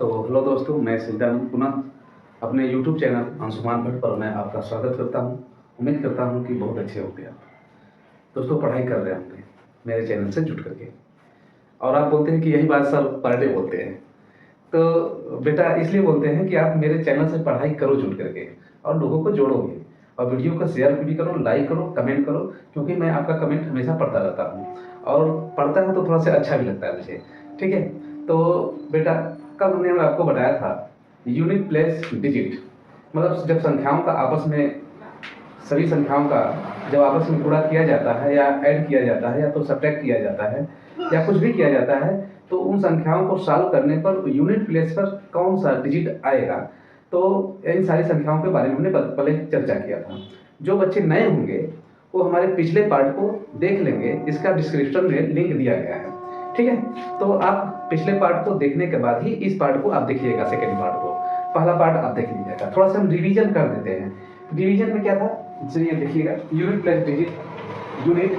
तो हेलो दोस्तों, मैं सिद्धांत पुनः अपने यूट्यूब चैनल अंशुमान भट्ट पर मैं आपका स्वागत करता हूं। उम्मीद करता हूं कि बहुत अच्छे होंगे आप दोस्तों। पढ़ाई कर रहे होंगे मेरे चैनल से जुड़ करके, और आप बोलते हैं कि यही बात सर पर डे बोलते हैं। तो बेटा इसलिए बोलते हैं कि आप मेरे चैनल से पढ़ाई करो जुड़ करके, और लोगों को जोड़ोगे, और वीडियो को शेयर भी करो, लाइक करो, कमेंट करो, क्योंकि मैं आपका कमेंट हमेशा पढ़ता रहता हूँ, और पढ़ता हूँ तो थोड़ा सा अच्छा भी लगता है मुझे। ठीक है, तो बेटा कल हमने आपको बताया था यूनिट प्लेस डिजिट, मतलब जब संख्याओं का आपस में, सभी संख्याओं का जब आपस में गुणा किया जाता है या ऐड किया जाता है या तो सब्ट्रैक्ट किया जाता है या कुछ भी किया जाता है, तो उन संख्याओं को सॉल्व करने पर यूनिट प्लेस पर कौन सा डिजिट आएगा। तो इन सारी संख्याओं के बारे में हमने पहले चर्चा किया था। जो बच्चे नए होंगे वो हमारे पिछले पार्ट को देख लेंगे, इसका डिस्क्रिप्शन में लिंक दिया गया है। ठीक है, तो आप पिछले पार्ट को देखने के बाद ही इस पार्ट को आप देखिएगा, सेकेंड पार्ट को। पहला पार्ट आप देख लीजिएगा, थोड़ा सा हम रिवीजन कर देते हैं। रिवीजन में क्या था, चलिए देखिएगा। Unit place digit, unit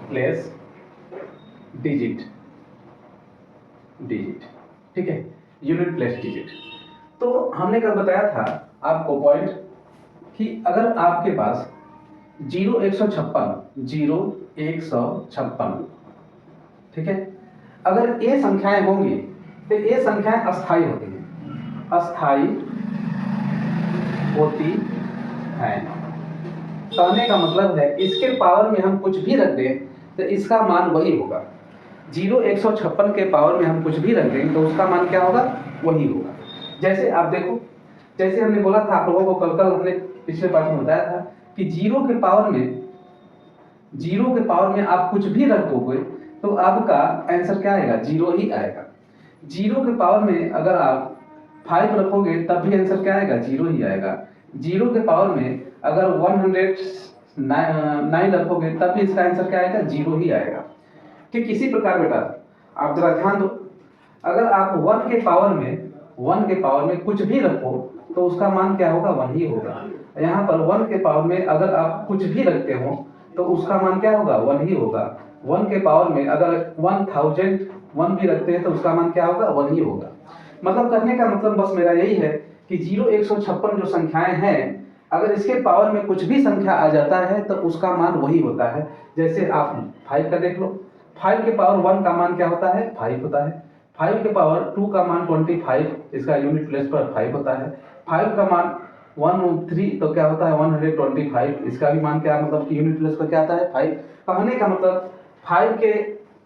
place digit, ठीक है, यूनिट प्लेस डिजिट। तो हमने कल बताया था आपको पॉइंट कि अगर आपके पास 0 156, ठीक है, अगर ये संख्याएं होंगी तो ये संख्याएं अस्थाई होती हैं, अस्थाई होती हैं। कहने का मतलब है इसके पावर में हम कुछ भी रख दें तो इसका मान वही होगा। 0 156 के पावर में हम कुछ भी रख दें तो उसका मान क्या होगा, वही होगा। जैसे आप देखो, जैसे हमने बोला था आप लोगों को कल हमने पिछले पार्ट में बताया था कि जीरो के पावर में आप कुछ भी रख दोगे तो आपका आंसर क्या आएगा, 0 ही आएगा। 0 के पावर में अगर आप 5 रखोगे तब भी आंसर क्या आएगा, 0 ही आएगा। 0 के पावर में अगर 109 रखोगे तब भी इसका आंसर क्या आएगा, 0 ही आएगा। ठीक इसी प्रकार बेटा आप जरा ध्यान दो, अगर आप 1 के पावर में कुछ भी रखो तो उसका मान क्या होगा, 1 ही होगा। यहाँ पर 1 के पावर में अगर आप कुछ भी रखते हो तो उसका मान क्या होगा, 1 ही होगा। 1 के पावर में अगर 1001 भी रखते हैं तो उसका मान क्या होगा, 1 ही होगा। मतलब कहने का मतलब बस मेरा यही है कि 0 156 जो संख्याएं हैं, अगर इसके पावर में कुछ भी संख्या आ जाता है तो उसका मान वही होता है। जैसे आप 5 का देख लो, 5 के पावर 1 का मान क्या होता है, 5 होता है। 5 के पावर 2 का मान 25, इसका यूनिट प्लेस पर 5 होता है। 5 का मान 1 3 तो क्या होता है, 125, इसका भी मान क्या, मतलब यूनिट प्लेस पर क्या आता है, 5। कहने का मतलब 5 के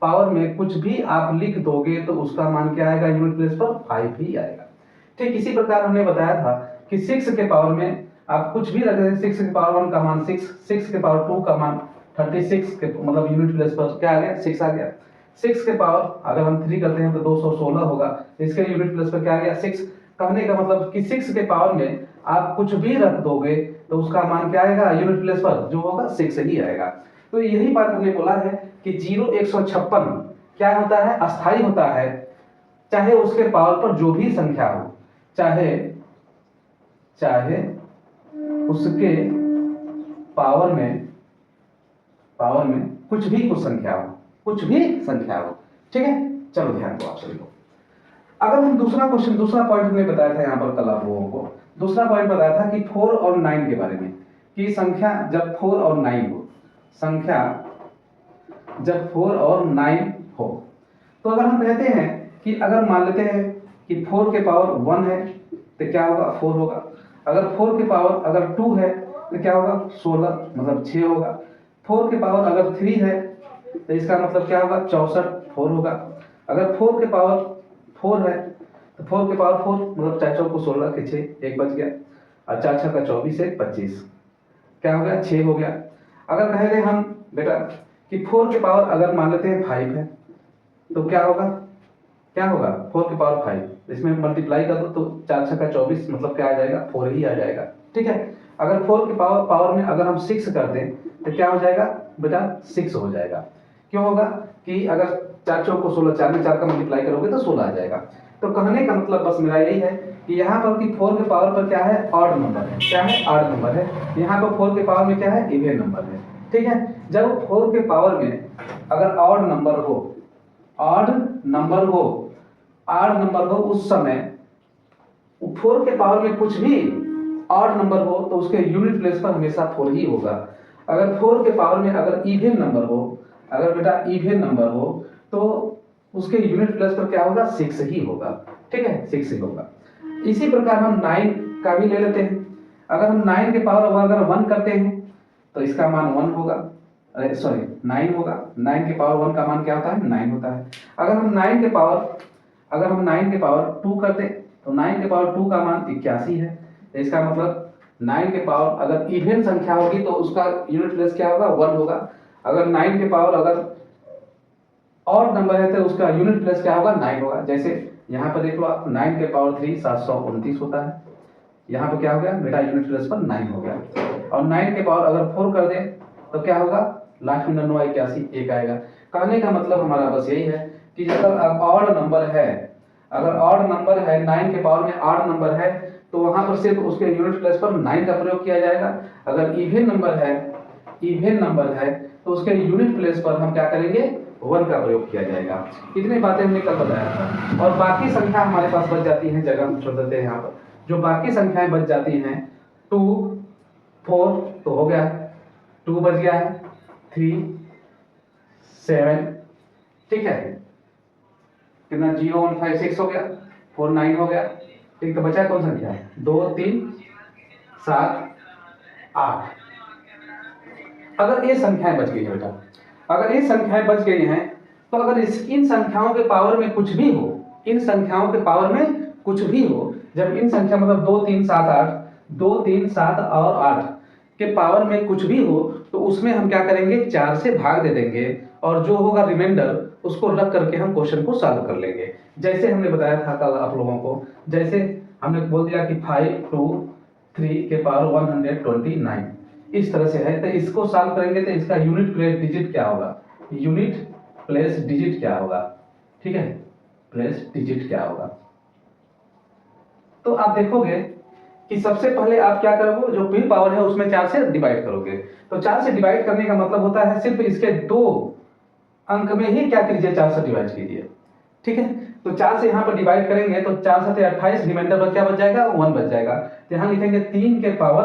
पावर में कुछ भी आप लिख दोगे तो उसका मान क्या आएगा, यूनिट प्लेस पर 5 ही आएगा। ठीक इसी प्रकार हमने बताया था कि 6 के पावर में आप कुछ भी रख दें, 6 के पावर 1 का मान 6, 6 के पावर 2 का मान 36 के, मतलब यूनिट प्लेस पर क्या आ गया, 6 आ गया। 6 के पावर अगर हम 3 करते हैं तो 216 होगा, इसके यूनिट प्लेस पर क्या आ गया, 6। कहने का मतलब कि 6 के पावर में आप कुछ भी रख दोगे तो उसका मान क्या आएगा, यूनिट प्लेस पर जो होगा 6 ही आएगा। तो यही बात हमने बोला है कि 0 156 क्या होता है, अस्थाई होता है, चाहे उसके पावर पर जो भी संख्या हो, चाहे उसके पावर में कुछ भी संख्या हो। ठीक है, चलो ध्यान दो आप सभी लोग। अगर हम दूसरा पॉइंट हमने बताया था यहाँ पर कल आप लोगों को, दूसरा पॉइंट बताया था कि 4 और 9 के बारे में, कि संख्या जब 4 और 9 हो, तो अगर हम कहते हैं कि अगर मान लेते हैं कि 4 के पावर 1 है तो क्या होगा, 4 होगा। अगर 4 के पावर अगर 2 है तो क्या होगा, 16, मतलब 6 होगा। 4 के पावर अगर 3 है तो इसका मतलब क्या होगा, 64, 4 होगा। अगर 4 के पावर 4 है तो 4 के पावर 4 मतलब 4 चौक को 16 के 6, 1 बच गया, और 4 छक्का 24 1 25, क्या हो गया, 6 हो गया। अगर कह रहे हम बेटा कि 4 के पावर अगर मान लेते हैं 5 है तो क्या होगा, 4 के पावर 5, इसमें मल्टीप्लाई कर दो तो 4 छक्का 24 मतलब क्या आ जाएगा, 4 ही आ जाएगा। ठीक है, अगर 4 के पावर में अगर हम 6 कर दें तो क्या हो जाएगा बेटा, 6 हो जाएगा। क्यों होगा कि अगर 4 चौक को 16, 4 में 4 का मल्टीप्लाई करोगे तो 16 आ जाएगा। तो कहने का मतलब बस मेरा यही है कि यहाँ पर कि 4 के पावर पर क्या है, ऑड नंबर है, क्या है, ऑड नंबर है। यहाँ पर 4 के पावर में क्या है, इवन नंबर है। ठीक है, जब 4 के पावर में अगर ऑड नंबर हो, ऑड नंबर हो उस समय 4 के पावर में कुछ भी ऑड नंबर हो तो उसके यूनिट प्लेस पर हमेशा 4 ही होगा। अगर 4 के पावर में अगर इवन नंबर हो, अगर बेटा इवन नंबर हो तो उसके यूनिट प्लेस पर क्या होगा, 6 ही होगा। ठीक है, 6 ही होगा। इसी प्रकार हम 9 का भी ले लेते हैं। अगर हम 9 के पावर अगर 1 करते हैं तो इसका मान 1 होगा, अरे सॉरी 9 होगा। 9 के पावर 1 का मान क्या होता है, 9 होता है। अगर हम 9 के पावर 2 करते तो 9 के पावर 2 का मान 81 है। तो इसका मतलब 9 के पावर अगर इवन संख्या होगी तो उसका यूनिट प्लेस क्या होगा, 1 होगा। अगर 9 के पावर अगर ऑड नंबर है तो उसका यूनिट प्लेस क्या होगा, 9 होगा। जैसे यहाँ पर देख लो आप, 9 के पावर 3 729 होता है। यहाँ पर क्या हो गया बेटा, यूनिट प्लेस पर 9 हो गया। और 9 के पावर अगर 4 कर दें तो क्या होगा, लास्ट में 9 81 1 आएगा। कहने का मतलब हमारा बस यही है कि अगर ऑड नंबर है, अगर ऑड नंबर है 9 के पावर में ऑड नंबर है तो वहां पर सिर्फ उसके यूनिट प्लेस पर 9 का प्रयोग किया जाएगा। अगर इवन नंबर है तो उसके यूनिट प्लेस पर हम क्या करेंगे, 1 का प्रयोग किया जाएगा। इतनी बातें हमने कल बताया था। और बाकी संख्या हमारे पास बच जाती है, जगह हम छोड़ देते हैं यहाँ पर। जो बाकी संख्याएं बच जाती हैं 2 4 तो हो गया, 2 बच गया है, 3 7, ठीक है, कितना 0 1 5 6 हो गया, 4 9 हो गया। ठीक, तो बचा कौन संख्या, 2 3 7 8। अगर ये संख्याएं बच गई है बेटा, अगर ये संख्याएं बच गई हैं तो अगर इन संख्याओं के पावर में कुछ भी हो, इन संख्याओं के पावर में कुछ भी हो, जब इन संख्या मतलब 2 3 7 8, 2 3 7 और 8 के पावर में कुछ भी हो तो उसमें हम क्या करेंगे, 4 से भाग दे देंगे और जो होगा रिमाइंडर उसको रख करके हम क्वेश्चन को सॉल्व कर लेंगे। जैसे हमने बताया था कल आप लोगों को, जैसे हमने बोल दिया कि 5 2 3 के पावर 129 इस तरह से है। तो इसको सॉल्व करेंगे तो इसका यूनिट प्लेस डिजिट क्या होगा, यूनिट प्लेस डिजिट क्या होगा, ठीक है, प्लेस डिजिट क्या होगा। तो आप देखोगे कि सबसे पहले आप क्या करोगे, जो पी पावर है उसमें 4 से डिवाइड करोगे। तो 4 से डिवाइड करने का मतलब होता है सिर्फ इसके 2 अंक में ही क्या कीजिए, 4 से डिवाइड कीजिए। ठीक है, तो 4 से यहाँ पर डिवाइड करेंगे तो 4 7 28, रिमाइंडर पर क्या बच जाएगा, 1 बच जाएगा। तो यहाँ लिखेंगे 3 के पावर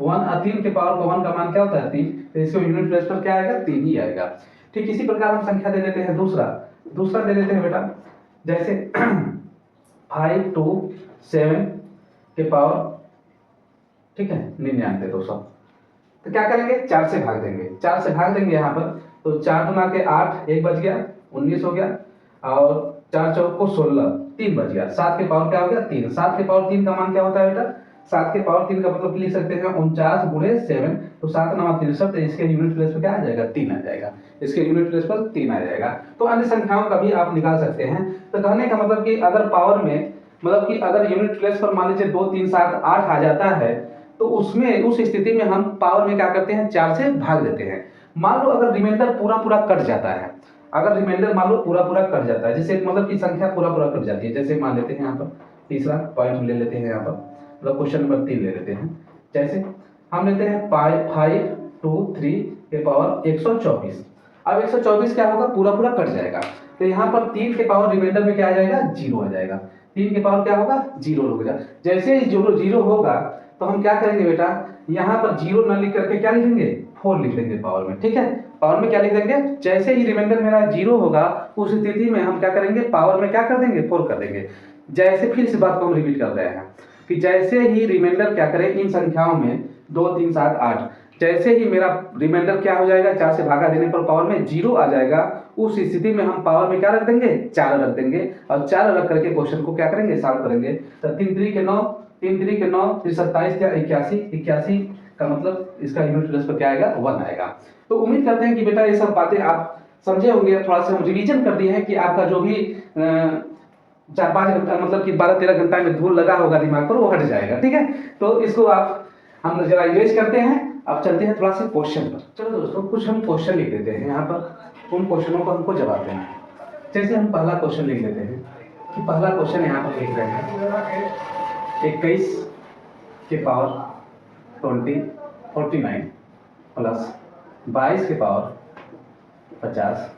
1, 3 के पावर 1 का मान क्या होता है, 3। तो इसको यूनिट प्लेस पर क्या आएगा, 3 ही आएगा। ठीक, इसी प्रकार हम संख्या दे देते हैं दूसरा दे देते हैं बेटा, जैसे 5 2 7 के पावर, ठीक है, 99 200। तो क्या करेंगे, 4 से भाग देंगे, 4 से भाग देंगे यहाँ पर। तो 4 गुना के 8, 1 बच गया, 19 हो गया। और 4 चौक को 16, 3 बच गया। 7 के पावर क्या हो गया, 3। 7 के पावर 3 का मान क्या होता है बेटा, 7 के पावर 3 का मतलब लिख सकते हैं 49 गुणे 7। तो 7 9 63, तो इसके यूनिट प्लेस पर क्या आ जाएगा, 3 आ जाएगा। इसके यूनिट प्लेस पर 3 आ जाएगा। तो अन्य संख्याओं का भी आप निकाल सकते हैं। तो कहने का मतलब कि अगर पावर में, मतलब कि अगर यूनिट प्लेस पर मान लीजिए 2 3 7 8 आ जाता है तो उसमें, उस स्थिति में हम पावर में क्या करते हैं, 4 से भाग देते हैं। मान लो अगर रिमाइंडर पूरा कट जाता है, अगर रिमाइंडर मान लो पूरा कट जाता है, जैसे मतलब कि संख्या पूरा कट जाती है, जैसे मान लेते हैं यहाँ पर तीसरा पॉइंट ले लेते हैं, यहाँ पर मतलब क्वेश्चन नंबर 3 ले लेते हैं। जैसे हम लेते हैं 5 2 3 के पावर 124। अब 124 क्या होगा, पूरा कट जाएगा। तो यहाँ पर 3 के पावर रिमाइंडर में क्या आ जाएगा, 0 आ जाएगा। 3 के पावर क्या होगा, 0 होगा। जैसे ही 0 होगा तो हम क्या करेंगे बेटा, यहाँ पर 0 न लिख करके क्या लिखेंगे, 4 लिख देंगे पावर में। ठीक है, पावर में क्या लिख देंगे, जैसे ही रिमाइंडर मेरा 0 होगा उस स्थिति में हम क्या करेंगे, पावर में क्या कर देंगे, 4 कर देंगे। जैसे, फिर इस बात को हम रिपीट कर रहे हैं कि जैसे ही रिमाइंडर क्या करें इन संख्याओं में 2 3 7 8, जैसे ही मेरा रिमाइंडर क्या हो जाएगा, 4 से भागा देने पर पावर में 0 आ जाएगा, उस स्थिति में हम पावर में क्या रख देंगे, 4 रख देंगे। और 4 रख करके क्वेश्चन को क्या करेंगे, सॉल्व करेंगे। तो 3 3 के 9, 3 3 के 9, फिर 27 क्या 81 का मतलब इसका यूनिट प्लेस पर क्या आएगा, 1 आएगा। तो उम्मीद करते हैं कि बेटा ये सब बातें आप समझे होंगे। थोड़ा सा हम रिवीजन कर दिए हैं कि आपका जो भी 4-5 घंटा, मतलब कि 12-13 घंटा में धूल लगा होगा दिमाग पर, वो हट जाएगा। ठीक है, तो इसको आप हम जरा इरेज करते हैं। अब चलते हैं थोड़ा सा क्वेश्चन पर। चलो दोस्तों, कुछ हम क्वेश्चन लिख देते हैं यहाँ पर, उन क्वेश्चनों को हमको जवाब देना है। जैसे हम पहला क्वेश्चन लिख लेते हैं कि पहला क्वेश्चन यहाँ पर लिख रहे हैं 21 के पावर 49 प्लस 22 के पावर 50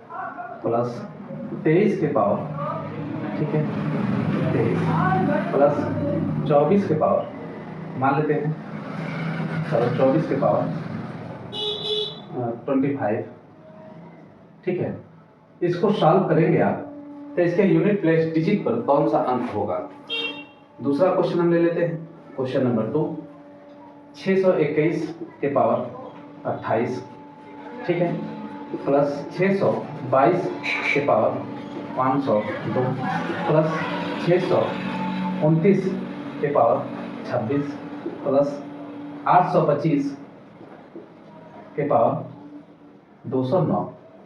प्लस 23 के पावर, ठीक है, 23 प्लस 24 के पावर, मान लेते हैं चलो 24 के पावर 25, ठीक है। इसको सॉल्व करेंगे आप तो इसके यूनिट प्लेस डिजिट पर कौन सा अंक होगा। दूसरा क्वेश्चन हम ले लेते हैं, क्वेश्चन नंबर 2, 621 के पावर 28, ठीक है, प्लस 622 के पावर 502 प्लस 629 के पावर 26 प्लस 825 के पावर 209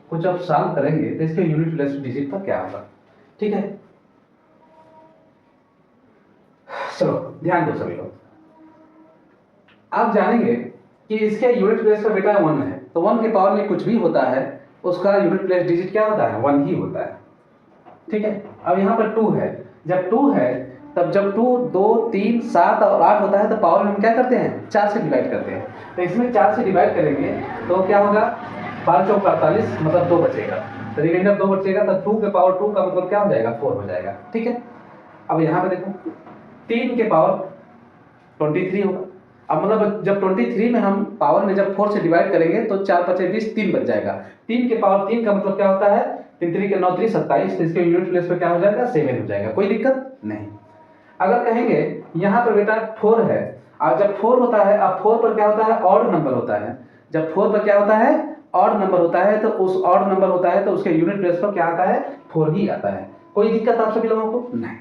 को जब सॉल्व करेंगे तो इसके यूनिट प्लेस डिजिट पर क्या होगा, ठीक है। चलो ध्यान दो सभी लोग, आप जानेंगे कि इसके यूनिट प्लेस पर बेटा 1 है, तो 1 के पावर में कुछ भी होता है उसका यूनिट प्लेस डिजिट क्या होता है, 1 ही होता है, ठीक है। अब यहाँ पर 2 है, जब 2 है तब जब 2, 2, 3, 7 और 8 होता है तो पावर में हम क्या करते हैं, 4 से डिवाइड करते हैं। तो इसमें 4 से डिवाइड करेंगे तो क्या होगा, 12 चौक 48, मतलब 2 बचेगा, तो रिमाइंडर 2 बचेगा, तो 2 के पावर 2 का मतलब क्या हो जाएगा, 4 हो जाएगा, ठीक है। अब यहाँ पे देखो 3 के पावर 23 होगा। अब मतलब जब 23 में हम पावर में जब 4 से डिवाइड करेंगे तो 4 5 20, 3 बच जाएगा। 3 के पावर 3 का मतलब क्या होता है, 3 3 के 9 3 27, तो इसके यूनिट प्लेस पे क्या हो जाएगा, 7 हो जाएगा, कोई दिक्कत नहीं। अगर कहेंगे यहाँ पर बेटा 4 है, और जब 4 होता है, अब 4 पर क्या होता है, ऑड नंबर होता है, जब 4 पर क्या होता है, ऑड नंबर होता है, तो उस ऑड नंबर होता है तो उसके यूनिट प्लेस पर क्या आता है, 4 ही आता है। कोई दिक्कत आप सभी लोगों को नहीं।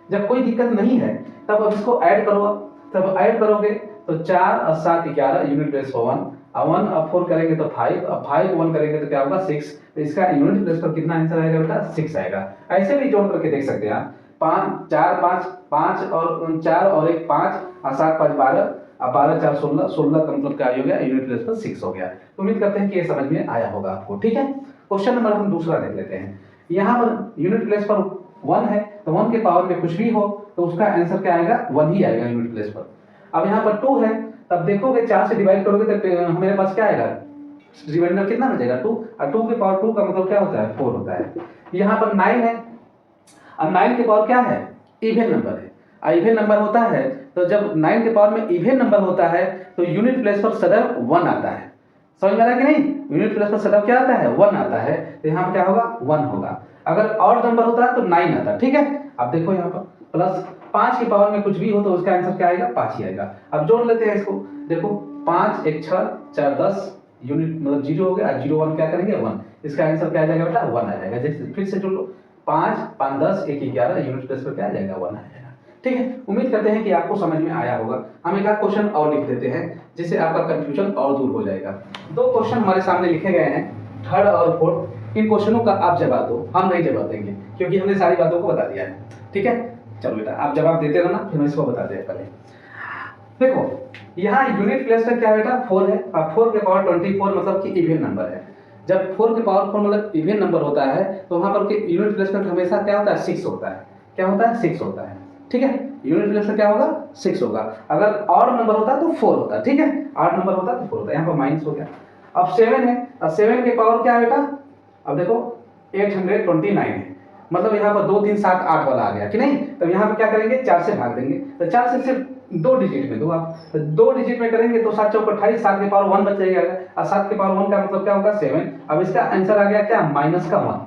जब कोई दिक्कत नहीं है तब अब इसको ऐड करो, तब ऐड करोगे तो 4 और 7 11 यूनिट प्लेस पर 1, अब 1 और 4 करेंगे तो 5, अब 5 1 करेंगे तो क्या होगा 6, तो इसका यूनिट प्लेस पर कितना आंसर आएगा बेटा, 6 आएगा। ऐसे भी जोड़ करके देख सकते हैं आप, 5 4 5 5 और 4 और 1 5 और 7 5 12, अब 12 4 16, 16 का मतलब क्या हो गया, यूनिट प्लेस पर 6 हो गया। तो उम्मीद करते हैं कि ये समझ में आया होगा आपको, ठीक है। क्वेश्चन नंबर हम दूसरा देख लेते हैं। यहाँ पर यूनिट प्लेस पर 1 है, तो 1 के पावर में कुछ भी हो तो उसका आंसर क्या आएगा, 1 ही आएगा यूनिट प्लेस पर। अब यहाँ पर 2 है, तब देखोगे 4 से डिवाइड करोगे तो मेरे पास क्या आएगा, रिमाइंडर कितना बचेगा, 2, और 2 के पावर 2 का मतलब क्या होता है, 4 होता है। यहाँ पर 9 है, अब 9 के पावर क्या है, इवन नंबर है, इवन नंबर होता है तो जब 9 के पावर में इवन नंबर होता है तो यूनिट प्लेस पर सदैव 1 आता है। समझ में आ रहा है कि नहीं, यूनिट प्लेस पर सदैव क्या आता है, 1 आता है, तो यहाँ पर क्या होगा, 1 होगा। अगर ऑड नंबर होता है तो 9 आता है, ठीक है। अब देखो यहाँ पर प्लस 5 की पावर में कुछ भी हो तो उसका आंसर क्या आएगा, 5 ही आएगा। अब जोड़ लेते हैं इसको, देखो 5 1 6 4 10, यूनिट मतलब 0 हो गया, 0 1 क्या करेंगे, 1, इसका आंसर क्या आ जाएगा बेटा, 1 आ जाएगा। जैसे फिर से जोड़ लो, 5 5 10 1 11, यूनिट प्लेस पर क्या आ जाएगा, 1 आ जाएगा, ठीक है। उम्मीद करते हैं कि आपको समझ में आया होगा। हम एक आध क्वेश्चन और लिख देते हैं जिससे आपका कंफ्यूजन और दूर हो जाएगा। 2 क्वेश्चन हमारे सामने लिखे गए हैं, 3rd और 4th। इन क्वेश्चनों का आप जवाब दो, हम नहीं जवाब देंगे क्योंकि हमने सारी बातों को बता दिया है, ठीक है। चलो बेटा आप जवाब देते रहना, फिर मैं इसको बताते हैं। पहले देखो यहाँ यूनिट प्लेस का क्या बेटा, 4 है, और 4 के पावर 24 मतलब कि इवन नंबर है। जब 4 के पावर 4 मतलब इवन नंबर होता है तो वहां पर यूनिट प्लेस का हमेशा क्या होता है, 6 होता है। क्या होता है, 6 होता है, ठीक है। यूनिट प्लेस का क्या होगा, 6 होगा। अगर ऑड नंबर होता है तो 4 होता है, ठीक है, ऑड नंबर होता है तो 4 होता है। यहाँ पर माइनस हो गया। अब 7 है, और 7 के पावर क्या है बेटा, अब देखो 829 है, मतलब यहाँ पर 2 3 7 8 वाला आ गया कि नहीं। तो यहाँ पर क्या करेंगे, 4 से भाग देंगे, तो 4 से सिर्फ 2 डिजिट में दो आप, तो 2 डिजिट में करेंगे तो 7 चौक 28, 7 के पावर 1 बच जाएगा, और 7 के पावर 1 का मतलब क्या होगा, 7। अब इसका आंसर आ गया क्या, माइनस का 1।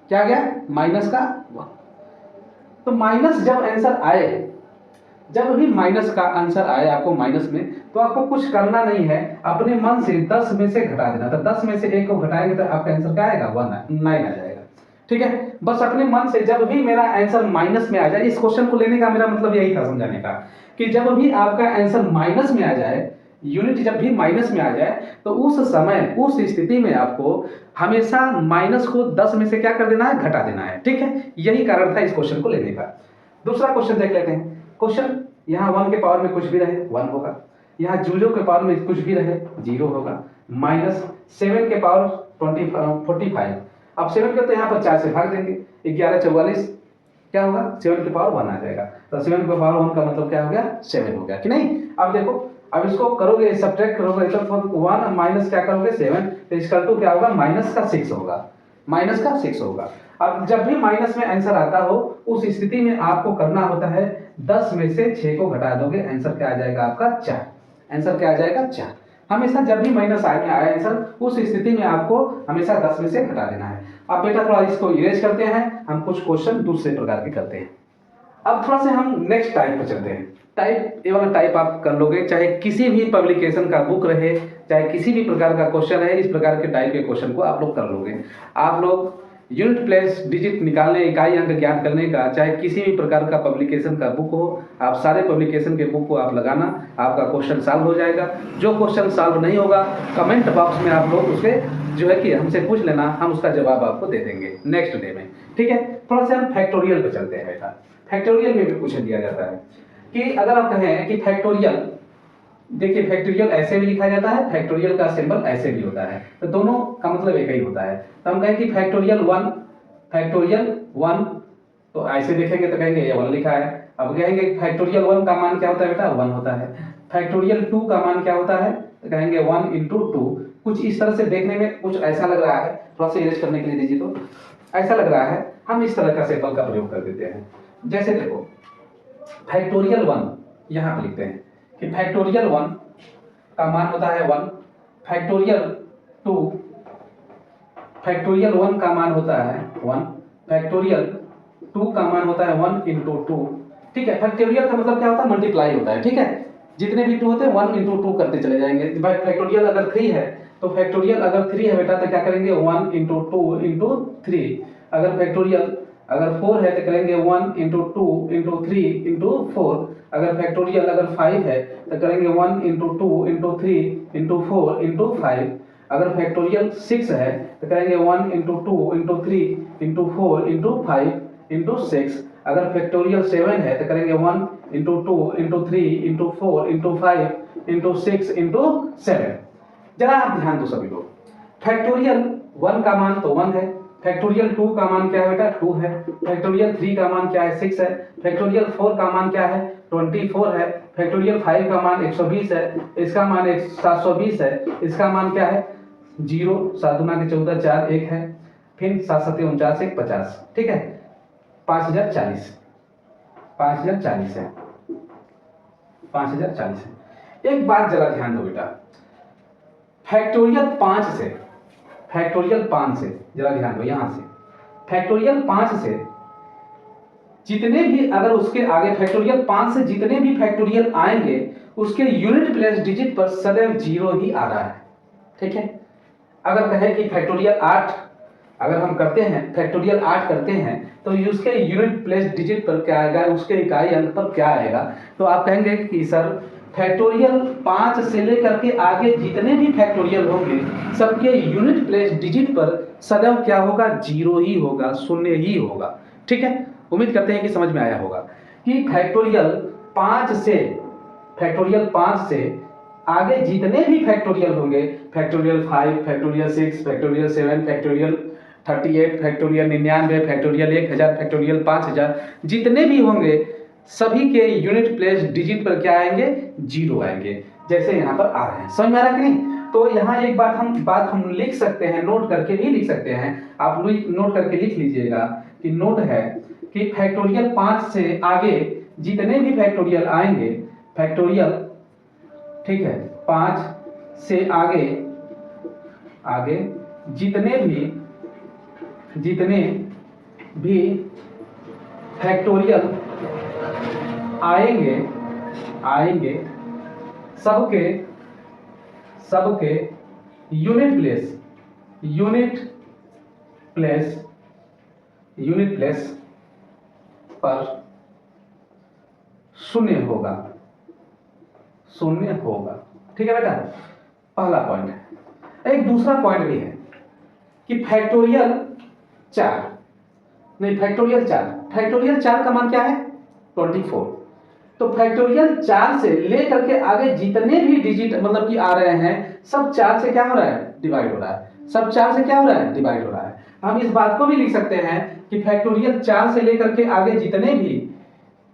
क्या आ गया, माइनस का 1। तो माइनस जब आंसर आए, जब भी माइनस का आंसर आए आपको माइनस में, तो आपको कुछ करना नहीं है, अपने मन से 10 में से घटा देना। तो 10 में से 1 को घटाएंगे तो आपका आंसर क्या आएगा, 9 आ जाएगा, ठीक है। बस अपने मन से जब भी मेरा आंसर माइनस में आ जाए, इस क्वेश्चन को लेने का मेरा मतलब यही था समझाने का, कि जब भी आपका आंसर माइनस में आ जाए, यूनिट जब भी माइनस में आ जाए, तो उस समय उस स्थिति में आपको हमेशा माइनस को 10 में से क्या कर देना है, घटा देना है, ठीक है। यही कारण था इस क्वेश्चन को लेने का। दूसरा क्वेश्चन देख लेते हैं। क्वेश्चन यहाँ 1 के पावर में कुछ भी रहे 1 होगा, यहाँ 0 के पावर में कुछ भी रहे 0 होगा, माइनस 7 के पावर 45। अब 7 के तो यहाँ पर 4 से भाग देंगे, 11 44 क्या होगा, 7 के पावर 1 आ जाएगा। तो 7 के पावर 1 का मतलब क्या हो गया, 7 हो गया कि नहीं। अब देखो, अब इसको करोगे, सब्ट्रैक्ट करोगे, तो 1 माइनस क्या करोगे 7, तो इसका टू क्या होगा, माइनस का 6 होगा, माइनस का 6 होगा। अब जब भी माइनस में आंसर आता हो उस स्थिति में आपको करना होता है 10 में से 6 को घटा दोगे, आंसर क्या आ जाएगा आपका 4। आंसर क्या आ जाएगा 4। हमेशा जब भी माइनस आया आंसर उस स्थिति में आपको हमेशा 10 में से घटा देना है। अब बेटा थोड़ा इसको इरेज करते हैं, हम कुछ क्वेश्चन दूसरे प्रकार के करते हैं। अब थोड़ा से हम नेक्स्ट टाइप पर चलते हैं। टाइप, ये वाला टाइप आप कर लोगे, चाहे किसी भी पब्लिकेशन का बुक रहे, चाहे किसी भी प्रकार का क्वेश्चन है, इस प्रकार के टाइप के क्वेश्चन को आप लोग कर लोगे। आप लोग यूनिट प्लेस डिजिट निकालने, इकाई अंक ज्ञात करने का, चाहे किसी भी प्रकार का पब्लिकेशन का बुक हो, आप सारे पब्लिकेशन के बुक को आप लगाना, आपका क्वेश्चन सॉल्व हो जाएगा। जो क्वेश्चन सॉल्व नहीं होगा कमेंट बॉक्स में आप लोग उसके जो है कि हमसे पूछ लेना, हम उसका जवाब आपको दे देंगे नेक्स्ट डे में, ठीक है। थोड़ा सा हम फैक्टोरियल पे चलते हैं बेटा। फैक्टोरियल में भी पूछ दिया जाता है कि अगर आप कहें कि फैक्टोरियल, देखिए फैक्टोरियल ऐसे भी लिखा जाता है, फैक्टोरियल का सिंबल ऐसे भी होता है, तो दोनों का मतलब एक ही होता है। तो हम कहें कि फैक्टोरियल 1 तो ऐसे देखेंगे तो कहेंगे ये 1 लिखा है। अब कहेंगे फैक्टोरियल 1 का मान क्या होता है बेटा 1 होता है। फैक्टोरियल 2 का मान क्या होता है तो कहेंगे 1 × 2। कुछ इस तरह से देखने में कुछ ऐसा लग रहा है, थोड़ा सा इरेज करने के लिए दीजिए, तो ऐसा लग रहा है, हम इस तरह का सिंबल का प्रयोग कर देते हैं। जैसे देखो फैक्टोरियल 1 यहाँ पे लिखते हैं कि फैक्टोरियल 1 का मान होता है 1, फैक्टोरियल 1 का मान होता है 1, फैक्टोरियल 2 का मान होता है 1 × 2, ठीक है। फैक्टोरियल का मतलब क्या होता है मल्टीप्लाई होता है, ठीक है। जितने भी 2 होते हैं 1 × 2 करते चले जाएंगे। भाई फैक्टोरियल अगर 3 है तो फैक्टोरियल अगर 3 है बेटा तो क्या करेंगे 1 × 2 × 3। अगर फैक्टोरियल अगर 4 है तो करेंगे 1 × 2 × 3 × 4। अगर फैक्टोरियल अगर 5 है तो करेंगे 1 × 2 × 3 × 4 × 5। अगर फैक्टोरियल 6 है तो करेंगे 1 × 2 × 3 × 4 × 5 × 6। अगर फैक्टोरियल 7 है तो करेंगे 1 × 2 × 3 × 4 × 5 × 6 × 7। जरा आप ध्यान दो सभी लोग, फैक्टोरियल 1 का मान तो 1 है, फैक्टोरियल 2 का मान क्या है बेटा 2 है, फैक्टोरियल 3 का मान क्या है 6 है, फैक्टोरियल 4 का मान क्या है 24 है, फैक्टोरियल 5 का मान 120 है, इसका मान 720 है, इसका मान क्या है 0, 7 दूना के 14 4 1 है, फिर 7 7 49 1 50, ठीक है। 5040 है, 5040 है। एक बात जरा ध्यान दो बेटा, फैक्टोरियल 5 से जरा ध्यान दो, यहां से फैक्टोरियल 5 से जितने भी अगर उसके आगे फैक्टोरियल 5 से जितने भी फैक्टोरियल आएंगे उसके यूनिट प्लेस डिजिट पर सदैव 0 ही आ रहा है, ठीक है। अगर कहें कि फैक्टोरियल 8 अगर हम करते हैं, फैक्टोरियल 8 करते हैं तो उसके यूनिट प्लेस डिजिट पर क्या आएगा, उसके इकाई अंक पर क्या आएगा, तो आप कहेंगे कि सर फैक्टोरियल 5 से लेकर के आगे जितने भी फैक्टोरियल होंगे सबके यूनिट प्लेस डिजिट पर सदैव क्या होगा 0 ही होगा, 0 ही होगा, ठीक है। उम्मीद करते हैं कि समझ में आया होगा कि फैक्टोरियल 5 से आगे जितने भी फैक्टोरियल होंगे, factorial 5, factorial 6, factorial 7, factorial 38, factorial 99, factorial 1000, factorial 5000, जितने भी होंगे सभी के यूनिट प्लेस डिजिट पर क्या आएंगे 0 आएंगे, जैसे यहाँ पर आ रहे हैं। समझ में आ रहा है कि नहीं? तो यहाँ एक बात हम लिख सकते हैं, नोट करके भी लिख सकते हैं, आप नोट करके लिख लीजिएगा कि नोट है कि फैक्टोरियल 5 से आगे जितने भी फैक्टोरियल आएंगे, फैक्टोरियल ठीक है 5 से आगे जितने भी फैक्टोरियल आएंगे सबके यूनिट प्लेस पर 0 होगा, ठीक है बेटा। पहला पॉइंट है। एक दूसरा पॉइंट भी है कि फैक्टोरियल 4 का मान क्या है 24। तो फैक्टोरियल 4 से लेकर के आगे जितने भी डिजिट मतलब कि आ रहे हैं सब 4 से क्या हो रहा है डिवाइड हो रहा है, सब 4 से क्या हो रहा है डिवाइड हो रहा है। हम इस बात को भी लिख सकते हैं कि फैक्टोरियल 4 से लेकर के आगे जितने भी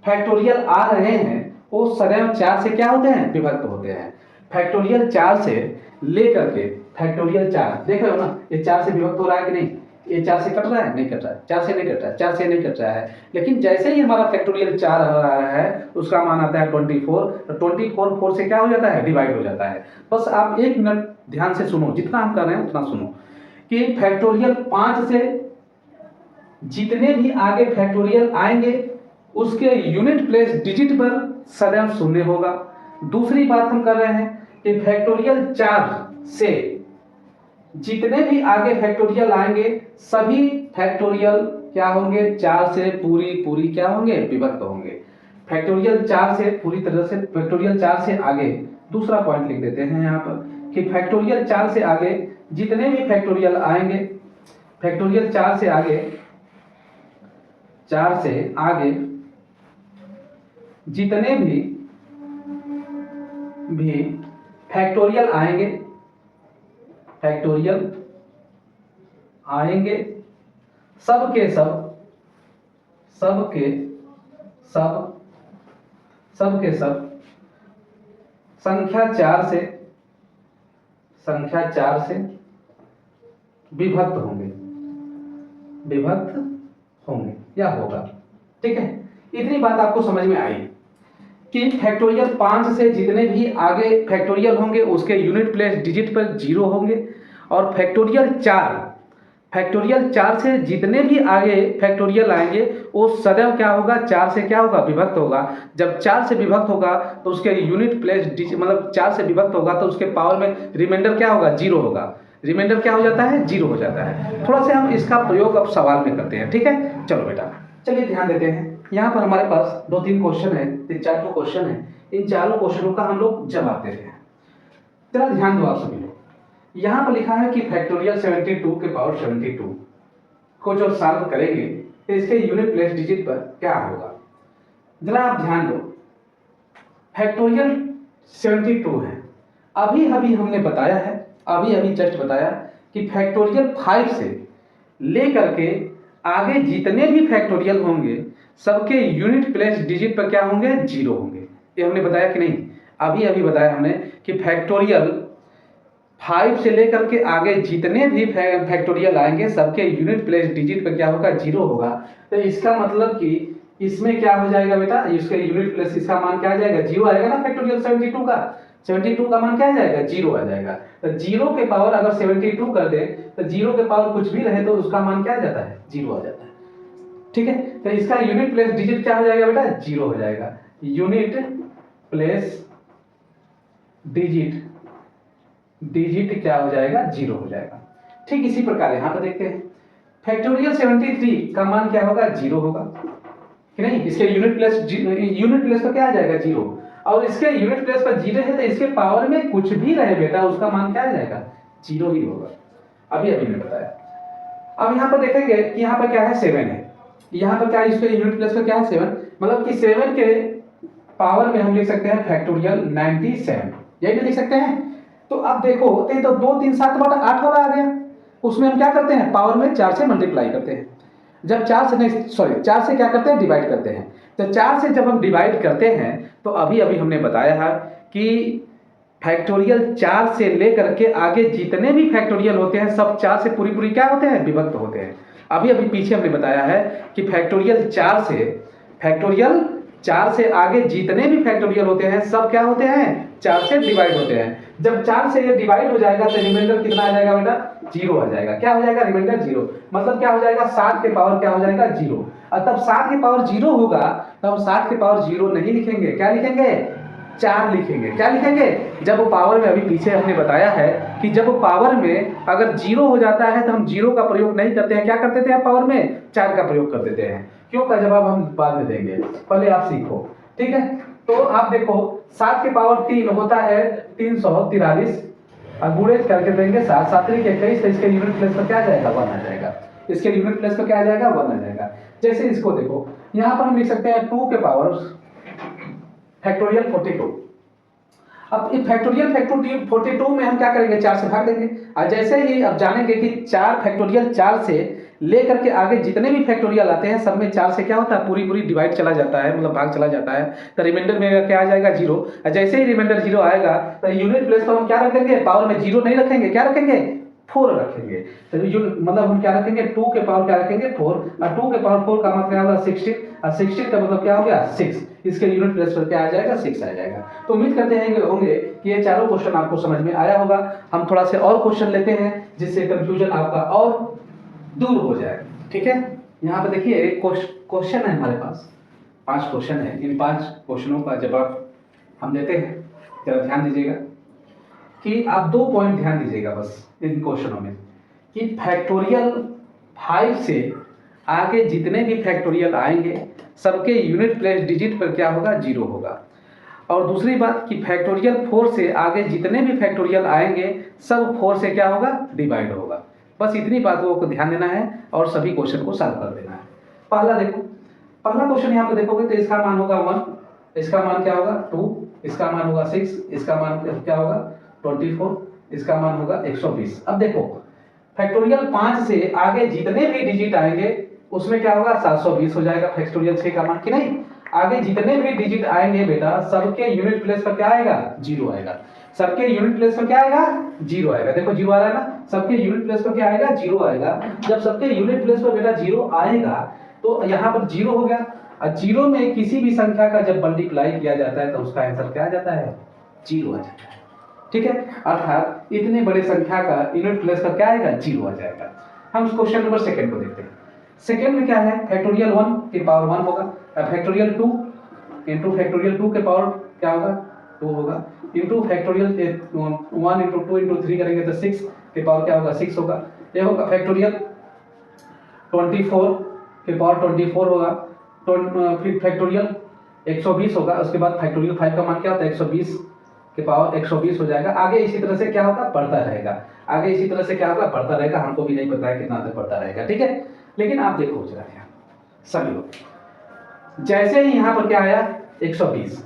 फैक्टोरियल आ रहे हैं वो सदैव 4 से क्या होते हैं विभक्त होते हैं। फैक्टोरियल 4 से लेकर के फैक्टोरियल 4 देख रहे हो ना, ये 4 से विभक्त हो रहा है कि नहीं, ये 4 से कट रहा है, नहीं कट रहा है, 4 से नहीं कट रहा है, 4 से नहीं कट रहा है, लेकिन जैसे ही हमारा फैक्टोरियल 4 आ रहा है उसका मान आता है 24, तो 24 4 से क्या हो जाता है, डिवाइड हो जाता है। बस आप 1 मिनट ध्यान से सुनो, जितना हम कर रहे हैं उतना सुनो कि फैक्टोरियल 5 से जितने भी आगे फैक्टोरियल आएंगे उसके यूनिट प्लेस डिजिट पर सदैव शून्य होगा। दूसरी बात हम कर रहे हैं कि फैक्टोरियल 4 से जितने भी आगे फैक्टोरियल आएंगे सभी फैक्टोरियल क्या होंगे, 4 से पूरी क्या होंगे, विभक्त होंगे। फैक्टोरियल 4 से पूरी तरह से, फैक्टोरियल 4 से आगे दूसरा पॉइंट लिख देते हैं यहाँ पर कि फैक्टोरियल 4 से आगे जितने भी फैक्टोरियल आएंगे, फैक्टोरियल 4 से आगे जितने भी फैक्टोरियल आएंगे सबके सब संख्या 4 से विभक्त होंगे या होगा। ठीक है, इतनी बात आपको समझ में आई कि फैक्टोरियल 5 से जितने भी आगे फैक्टोरियल होंगे उसके यूनिट प्लेस डिजिट पर 0 होंगे, और फैक्टोरियल 4 से जितने भी आगे फैक्टोरियल आएंगे वो सदैव क्या होगा, 4 से क्या होगा, विभक्त होगा। जब 4 से विभक्त होगा तो उसके यूनिट प्लेस डिजिट, मतलब 4 से विभक्त होगा तो उसके पावर में रिमाइंडर क्या होगा, 0 होगा। रिमाइंडर क्या हो जाता है, 0 हो जाता है। थोड़ा सा हम इसका प्रयोग अब सवाल में करते हैं। ठीक है, चलो बेटा, चलिए ध्यान देते हैं। यहाँ पर हमारे पास 2-3 क्वेश्चन है, 3-4 क्वेश्चन है। इन चारों क्वेश्चनों का हम लोग जवाब देते हैं। जरा ध्यान दो आप सभी लोग। यहाँ पर लिखा है कि फैक्टोरियल 72 के पावर 72 को जो सॉल्व करेंगे तो इसके यूनिट प्लेस डिजिट पर क्या होगा। जरा आप ध्यान दो, फैक्टोरियल 72 है। अभी हमने बताया है, अभी जस्ट बताया कि फैक्टोरियल 5 से लेकर के आगे जितने भी फैक्टोरियल होंगे सबके यूनिट प्लेस डिजिट पर क्या होंगे, 0 होंगे। ये हमने बताया कि नहीं, अभी बताया हमने कि फैक्टोरियल 5 से लेकर के आगे जितने भी फैक्टोरियल आएंगे सबके यूनिट प्लेस डिजिट पर क्या होगा, 0 होगा। तो इसका मतलब कि इसमें क्या हो जाएगा बेटा, इसके यूनिट प्लेस, इसका मान क्या आ जाएगा, 0 आएगा ना। फैक्टोरियल 72 का मान क्या आ जाएगा, 0 आ जाएगा। तो 0 के पावर अगर 72 कर दे तो 0 के पावर कुछ भी रहे तो उसका मान क्या आ जाता है, 0 आ जाता है। ठीक है, तो इसका यूनिट प्लेस डिजिट क्या हो जाएगा बेटा, 0 हो जाएगा। यूनिट प्लेस डिजिट क्या हो जाएगा, 0 हो जाएगा। ठीक इसी प्रकार यहां पर देखते हैं, फैक्टोरियल 73 का मान क्या होगा, 0 होगा कि नहीं। इसके यूनिट प्लेस पर क्या आ जाएगा, 0, और इसके यूनिट प्लेस पर 0 है तो इसके पावर में कुछ भी रहे बेटा उसका मान क्या आ जाएगा, 0 ही होगा। अभी मैंने बताया। अब यहाँ पर देखेंगे कि यहाँ पर क्या है, 7 है। यहाँ पर क्या है, इसके यूनिट प्लेस पर क्या है, 7, मतलब कि 7 के पावर में हम लिख सकते हैं फैक्टोरियल 97, यही लिख सकते हैं। तो अब देखो, तो 2 3 7 बटा 8 वाला आ गया, उसमें हम क्या करते हैं, पावर में 4 से मल्टीप्लाई करते हैं। जब 4 से क्या करते हैं, डिवाइड करते हैं। तो 4 से जब हम डिवाइड करते हैं तो अभी हमने बताया है कि फैक्टोरियल 4 से लेकर के आगे जितने भी फैक्टोरियल होते हैं सब 4 से पूरी क्या होते हैं, विभक्त होते हैं। अभी पीछे हमने बताया है कि फैक्टोरियल 4 से आगे जितने भी फैक्टोरियल होते हैं सब क्या होते हैं, 4 से डिवाइड होते हैं। जब 4 से ये डिवाइड हो जाएगा तो रिमाइंडर कितना आ जाएगा बेटा, 0 आ जाएगा। क्या हो जाएगा, रिमाइंडर 0, मतलब क्या हो जाएगा, 7 के पावर क्या हो जाएगा, 0। और तब 7 के पावर 0 होगा तब हम 7 के पावर 0 नहीं लिखेंगे, क्या लिखेंगे, 4 लिखेंगे। क्या लिखेंगे, जब पावर में, अभी पीछे हमने बताया है कि जब पावर में अगर 0 हो जाता है तो हम 0 का प्रयोग नहीं करते हैं, क्या करते थे, पावर में 4 का प्रयोग कर देते हैं। क्यों का जवाब हम बाद में देंगे, पहले आप सीखो। ठीक है, तो आप देखो 7 के पावर 3 होता है 343, और गुणे करके देंगे 7 7 21, तो इसके यूनिट प्लेस पर क्या आ जाएगा, 1 आ जाएगा। इसके यूनिट प्लेस पर क्या आ जाएगा, 1 आ जाएगा। जैसे इसको देखो, यहाँ पर हम लिख सकते हैं 2 के पावर फैक्टोरियल 42। अब फैक्टोरियल 42 में हम क्या करेंगे, 4 से भाग देंगे। और जैसे ही अब जानेंगे कि 4 फैक्टोरियल 4 से लेकर के आगे जितने भी फैक्टोरियल आते हैं सब में 4 से क्या होता है, पूरी डिवाइड चला जाता है, मतलब भाग चला जाता है। तो रिमाइंडर में क्या आ जाएगा, 0। और जैसे ही रिमाइंडर 0 आएगा तो यूनिट प्लेस पर हम क्या रख देंगे, पावर में 0 नहीं रखेंगे, क्या रखेंगे, 4 रखेंगे। तो जो मतलब हम क्या रखेंगे, 2 के पावर क्या रखेंगे 4, और 2 के पावर 4 का मतलब क्या होगा 16, और 16 का मतलब क्या हो गया 6, इसके यूनिट प्लेस पर क्या आ जाएगा 6 आ जाएगा। तो उम्मीद करते हैं होंगे कि ये चारों क्वेश्चन आपको समझ में आया होगा। हम थोड़ा से और क्वेश्चन लेते हैं जिससे कंफ्यूजन आपका और दूर हो जाए। ठीक है, यहाँ पे देखिए एक क्वेश्चन है हमारे पास, 5 क्वेश्चन है। इन 5 क्वेश्चनों का जवाब हम देते हैं। जरा ध्यान दीजिएगा कि आप 2 पॉइंट ध्यान दीजिएगा बस इन क्वेश्चनों में, कि फैक्टोरियल 5 से आगे जितने भी फैक्टोरियल आएंगे सबके यूनिट प्लेस डिजिट पर क्या होगा 0 होगा। और दूसरी बात कि फैक्टोरियल 4 से आगे जितने भी फैक्टोरियल आएंगे सब 4 से क्या होगा डिवाइड होगा। बस इतनी बातों को ध्यान देना है और सभी क्वेश्चन को सॉल्व कर देना है। पहला देखो, पहला क्वेश्चन यहाँ पे देखोगे तो इसका मान होगा 1, इसका मान क्या होगा 2, इसका मान होगा 6, इसका मान क्या होगा 24, इसका मान होगा 120। अब देखो फैक्टोरियल 5 से आगे जितने भी डिजिट आएंगे उसमें क्या होगा 720 हो जाएगा फैक्टोरियल 6 का मान, कि नहीं। आगे जितने भी डिजिट आएंगे बेटा सबके यूनिट प्लेस पर क्या आएगा 0 आएगा। सबके यूनिट प्लेस पर क्या आएगा 0 आएगा। देखो 0 आ रहा है ना, सबके यूनिट प्लेस पर क्या आएगा 0 आएगा। जब सबके यूनिट प्लेस पर बेटा 0 आएगा तो यहाँ पर 0 हो गया। और 0 में किसी भी संख्या का जब मल्टीप्लाई किया जाता है तो उसका आंसर क्या आ जाता है 0 आ जाता है। ठीक है, अर्थात इतने बड़े संख्या का यूनिट प्लेस पर क्या आएगा 0 आ जाएगा। हम क्वेश्चन नंबर सेकंड को देखते हैं। सेकंड में क्या है, फैक्टोरियल 1 के पावर 1 होगा, फैक्टोरियल 2 इंटू फैक्टोरियल 2 के पावर क्या होगा 2 होगा, इंटू फैक्टोरियल 1 इंटू 2 इंटू 3 करेंगे तो 6 के पावर क्या होगा 6 होगा। ये होगा फैक्टोरियल 24 के पावर 24 होगा, फिर फैक्टोरियल 120 होगा। उसके बाद फैक्टोरियल 5 का मान क्या होता है 120 के पावर 120 हो जाएगा। आगे इसी तरह से क्या होगा बढ़ता रहेगा, आगे इसी तरह से क्या होगा बढ़ता रहेगा। हमको भी नहीं पता है कितना तक बढ़ता रहेगा। ठीक है, लेकिन आप देखो जरा ध्यान सभी लोग, जैसे ही यहाँ पर क्या आया 120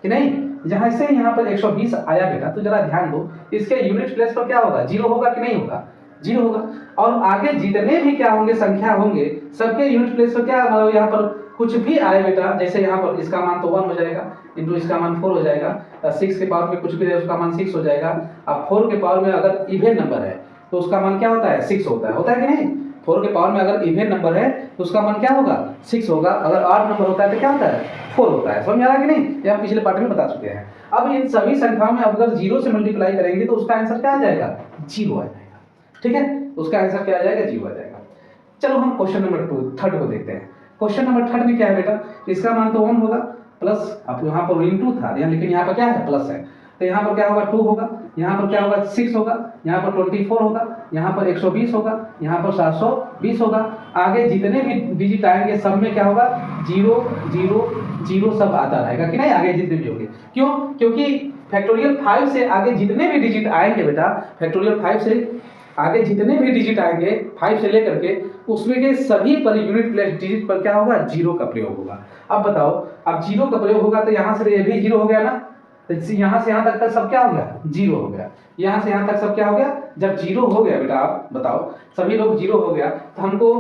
कि नहीं, जैसे ही यहाँ पर 120 आया बेटा तो जरा ध्यान दो इसके यूनिट प्लेस पर क्या होगा 0 होगा कि नहीं होगा 0 होगा। और आगे जितने भी क्या होंगे संख्या होंगे सबके यूनिट प्लेस पर क्या मतलब यहाँ पर कुछ भी आए बेटा, जैसे यहाँ पर इसका मान तो 1 हो जाएगा इंटू इसका मान 4 हो जाएगा, 6 के पावर में कुछ भी है उसका मान 6 हो जाएगा। अब 4 के पावर में अगर इवन नंबर है तो उसका मान क्या होता है 6 होता है कि नहीं। 4 के पावर में अगर इवन नंबर है तो उसका मान क्या होगा 6 होगा। अगर ऑड नंबर होता है तो क्या होता है 4 होता है। समझ आ रहा है कि नहीं, ये हम पिछले पार्ट में बता चुके हैं। अब इन सभी संख्याओं में अगर 0 से मल्टीप्लाई करेंगे तो उसका आंसर क्या आ जाएगा 0 आ जाएगा। ठीक है, उसका आंसर क्या आ जाएगा 0 आ जाएगा। चलो हम क्वेश्चन नंबर 2 थर्ड को देखते हैं। क्वेश्चन नंबर थर्ड में क्या है बेटा, इसका मान तो 1 होगा प्लस, अब यहाँ पर इंटू था यहाँ, लेकिन यहाँ पर क्या है प्लस है, तो यहाँ पर क्या होगा 2 होगा, यहाँ पर क्या होगा 6 होगा, यहाँ पर 24 होगा, यहाँ पर 120 होगा, यहाँ पर 720 होगा। आगे जितने भी डिजिट आएंगे सब में क्या होगा 0 0 0 सब आता रहेगा कि नहीं, आगे जितने भी होंगे। क्यों, क्योंकि फैक्टोरियल 5 से आगे जितने भी डिजिट आएंगे बेटा, फैक्टोरियल 5 से आगे जितने भी डिजिट आएंगे 5 से लेकर के उसमें के सभी पर यूनिट प्लेस डिजिट पर क्या होगा 0 का प्रयोग होगा। अब बताओ, अब 0 का प्रयोग होगा तो यहाँ से ये भी 0 हो गया ना, तो यहाँ से यहाँ तक सब क्या हो गया 0 हो गया। यहाँ से यहाँ तक सब क्या हो गया, जब 0 हो गया बेटा आप बताओ सभी लोग 0 हो गया तो हमको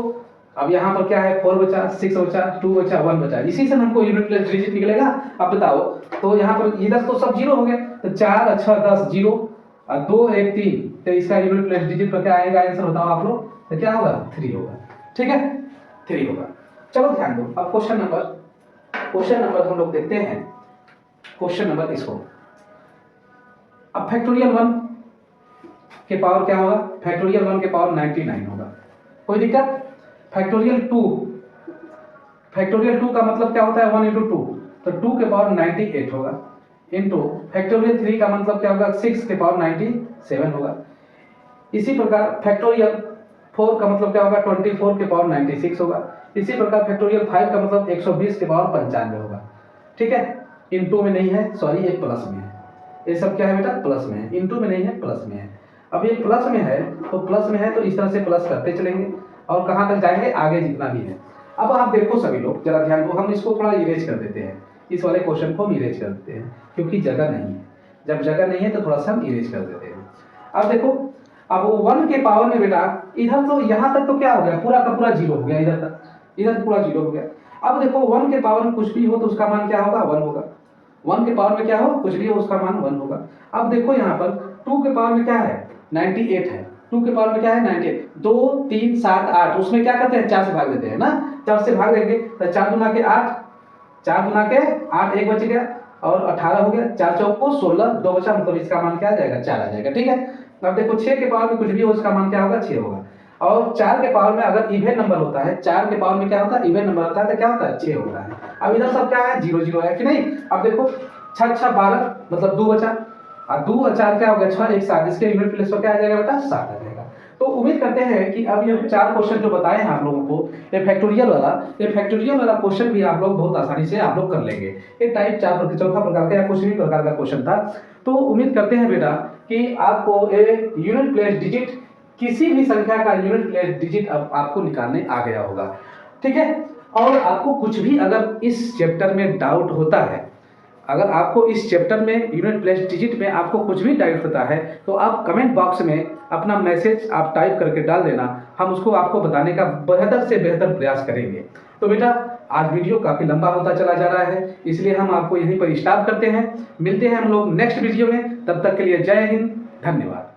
अब यहाँ पर क्या है 4 बचा, 6 बचा, 2 बचा, 1 बचा, इसी से हमको यूनिट प्लेस डिजिट निकलेगा। अब बताओ तो यहाँ पर इधर तो सब 0 हो गया, तो 4 अच्छा 10 0 और 2 1 3, तो इसका यूनिट प्लेस डिजिट पर क्या आएगा आंसर बताओ आप लोग, तो क्या होगा 3 होगा। ठीक है 3 होगा। चलो ध्यान दो, अब क्वेश्चन नंबर हम लोग देखते हैं। क्वेश्चन नंबर इसको, अब फैक्टोरियल 1 के पावर क्या होगा, फैक्टोरियल 1 के पावर 99 होगा, कोई दिक्कत। फैक्टोरियल 2 का मतलब क्या होता है 1 इंटू 2, तो 2 के पावर 98 होगा, इंटू फैक्टोरियल 3 का मतलब क्या होगा 6 के पावर 97 होगा। इसी प्रकार फैक्टोरियल 4 का मतलब क्या होगा 24 के पावर 96 होगा। इसी प्रकार फैक्टोरियल 5 का मतलब 120 के पावर 95 होगा। ठीक है, इंटू में नहीं है, सॉरी ये प्लस में है, ये सब क्या है बेटा प्लस में है, इंटू में नहीं है प्लस में है। अब ये प्लस में है तो प्लस में है तो इस तरह से प्लस करते चलेंगे और कहाँ तक जाएंगे आगे जितना भी है। अब आप देखो सभी लोग जरा ध्यान दो, हम इसको थोड़ा इरेज कर देते हैं, इस वाले क्वेश्चन को हम इरेज कर देते हैं क्योंकि जगह नहीं है। जब जगह नहीं है तो थोड़ा सा हम इरेज कर देते हैं। अब देखो, अब 1 के पावर में बेटा इधर तो यहाँ तक तो क्या हो गया पूरा का पूरा 0 हो गया, इधर पूरा 0 हो गया। अब देखो 1 के पावर में कुछ भी हो तो उसका मान क्या होगा 1 होगा। 1 के पावर में क्या हो कुछ भी हो उसका मान 1 होगा। अब देखो यहाँ पर 2 के पावर में क्या है 98 है, 2 के पावर में क्या है 98, 2 3 7 8, उसमें क्या करते हैं 4 से भाग देते हैं ना, 4 से भाग देंगे तो 4 दूना के 8, 4 दूना के 8, एक बच गया और 18 हो गया, 4 चौक को 16, 2 बचा, मतलब इसका मान क्या आ जाएगा 4 आ जाएगा। ठीक है, अब देखो 6 के पावर में कुछ भी हो उसका मान क्या होगा 6 होगा, और 4 के पावर में अगर इवन नंबर होता है, 4 के पावर में क्या होता है इवन नंबर होता है तो क्या होता है 6 होता है। अब इधर सब क्या है 0 0 है कि नहीं। अब देखो 6 6 12 मतलब 2 बचा, और 2 और 4 क्या हो गया 6 1 7, इसके यूनिट प्लेस पर क्या आ जाएगा बेटा 7 आ जाएगा। तो उम्मीद करते हैं कि अब ये 4 क्वेश्चन जो बताए हैं आप लोगों को, ये फैक्टोरियल वाला क्वेश्चन भी आप लोग बहुत आसानी से आप लोग कर लेंगे। ये टाइप 4 चौथा प्रकार का या कुछ भी प्रकार का क्वेश्चन था। तो उम्मीद करते हैं बेटा कि आपको एक यूनिट प्लेस डिजिट, किसी भी संख्या का यूनिट प्लेस डिजिट अब आपको निकालने आ गया होगा। ठीक है, और आपको कुछ भी अगर इस चैप्टर में डाउट होता है, अगर आपको इस चैप्टर में यूनिट प्लेस डिजिट में आपको कुछ भी डाउट होता है तो आप कमेंट बॉक्स में अपना मैसेज आप टाइप करके डाल देना, हम उसको आपको बताने का बेहतर से बेहतर प्रयास करेंगे। तो बेटा आज वीडियो काफ़ी लंबा होता चला जा रहा है, इसलिए हम आपको यहीं पर स्टॉप करते हैं। मिलते हैं हम लोग नेक्स्ट वीडियो में, तब तक के लिए जय हिंद, धन्यवाद।